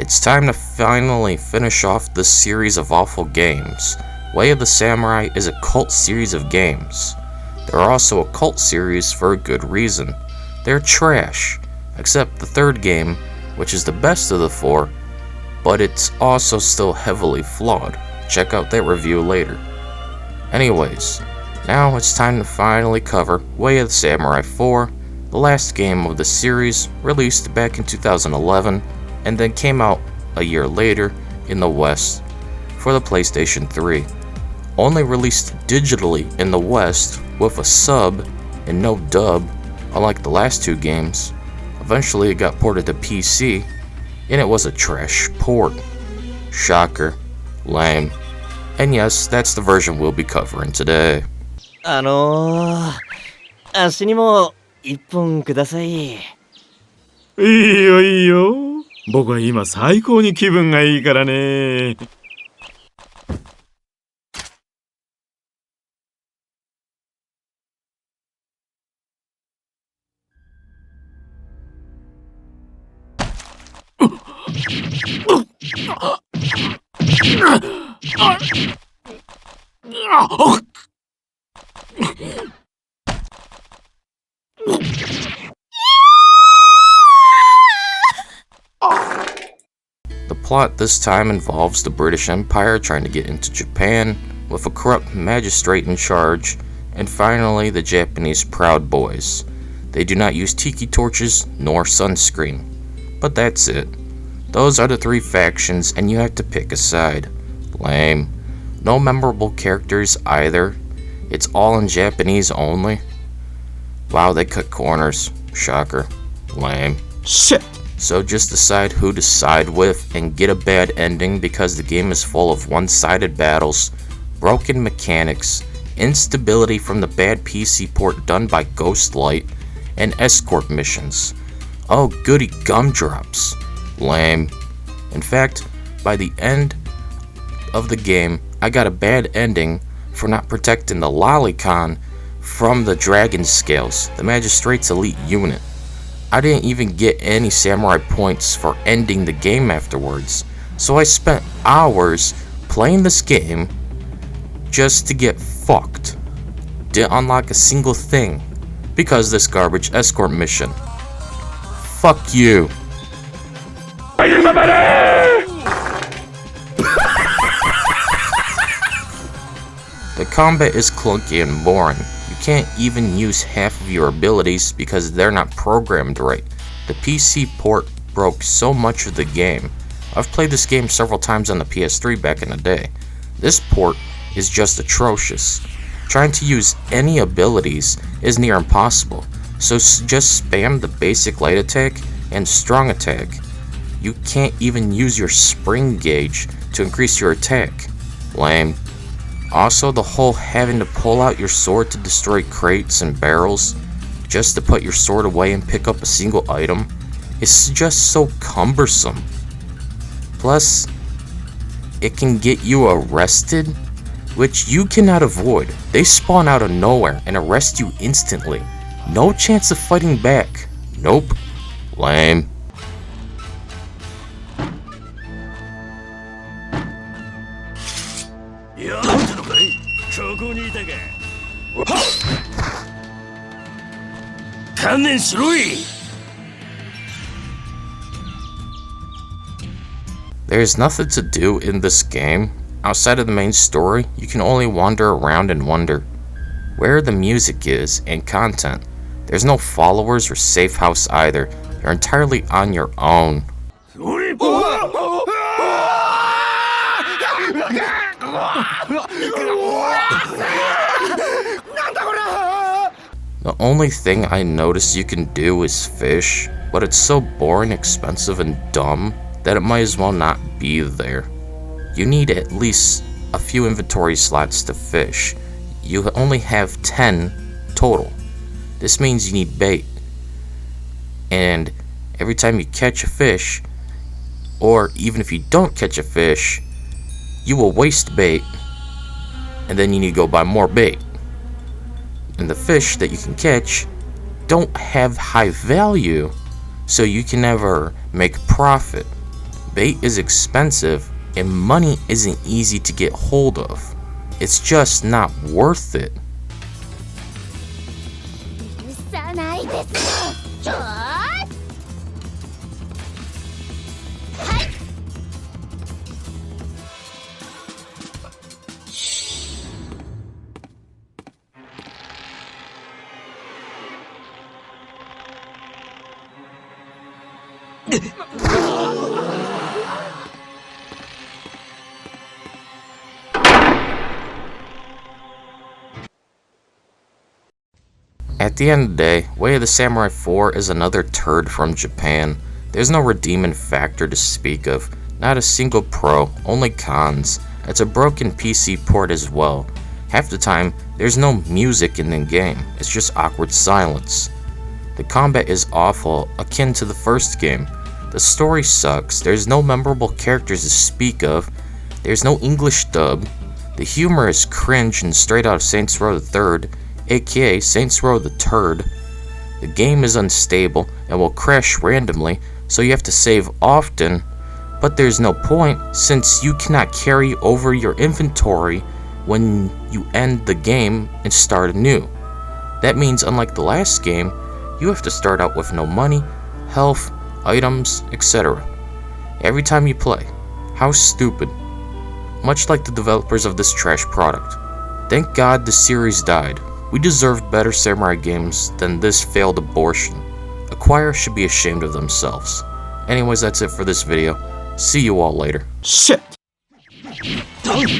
It's time to finally finish off this series of awful games. Way of the Samurai is a cult series of games. They're also a cult series for a good reason. They're trash, except the third game, which is the best of the four, but it's also still heavily flawed. Check out that review later. Anyways, now it's time to finally cover Way of the Samurai 4, the last game of the series, released back in 2011, and then came out a year later in the West for the PlayStation 3. Only released digitally in the West with a sub and no dub, unlike the last two games. Eventually it got ported to PC, and it was a trash port. Shocker. Lame. And yes, that's the version we'll be covering today. 足にも一本ください。いいよいいよ。僕は今最高に気分がいいからね。The plot this time involves the British Empire trying to get into Japan, with a corrupt magistrate in charge, and finally the Japanese Proud Boys. They do not use tiki torches nor sunscreen. But that's it. Those are the three factions, and you have to pick a side. Lame. No memorable characters either. It's all in Japanese only. Wow, they cut corners. Shocker. Lame. Shit! So just decide who to side with and get a bad ending, because the game is full of one-sided battles, broken mechanics, instability from the bad PC port done by Ghostlight, and escort missions. Oh goody gumdrops. Lame. In fact, by the end of the game, I got a bad ending for not protecting the lolicon from the dragon scales, the magistrate's elite unit. I didn't even get any samurai points for ending the game afterwards, so I spent hours playing this game just to get fucked. Didn't unlock a single thing because this garbage escort mission. Fuck you. The combat is clunky and boring. You can't even use half of your abilities because they're not programmed right. The PC port broke so much of the game. I've played this game several times on the PS3 back in the day. This port is just atrocious. Trying to use any abilities is near impossible, so just spam the basic light attack and strong attack. You can't even use your spring gauge to increase your attack. Lame. Also, the whole having to pull out your sword to destroy crates and barrels just to put your sword away and pick up a single item is just so cumbersome. Plus, it can get you arrested, which you cannot avoid. They spawn out of nowhere and arrest you instantly. No chance of fighting back. Nope. Lame. There's nothing to do in this game. Outside of the main story, you can only wander around and wonder where the music is and content. There's no followers or safe house either. You're entirely on your own. The only thing I noticed you can do is fish, but it's so boring, expensive, and dumb that it might as well not be there. You need at least a few inventory slots to fish. You only have 10 total. This means you need bait. And every time you catch a fish, or even if you don't catch a fish, you will waste bait, and then you need to go buy more bait. And the fish that you can catch don't have high value, so you can never make profit. bait is expensive, and money isn't easy to get hold of. It's just not worth it. 許さないですちょーはい At the end of the day, Way of the Samurai 4 is another turd from Japan. There's no redeeming factor to speak of, not a single pro, only cons. It's a broken PC port as well. Half the time, there's no music in the game, it's just awkward silence. The combat is awful, akin to the first game. The story sucks, there's no memorable characters to speak of, there's no English dub, the humor is cringe and straight out of Saints Row the 3rd, aka Saints Row the Turd. The game is unstable and will crash randomly, so you have to save often, but there's no point since you cannot carry over your inventory when you end the game and start anew. That means unlike the last game, you have to start out with no money, health, items, etc. every time you play. How stupid. Much like the developers of this trash product. Thank God the series died. We deserved better samurai games than this failed abortion. Acquire should be ashamed of themselves. Anyways, that's it for this video. See you all later. Shit! Don't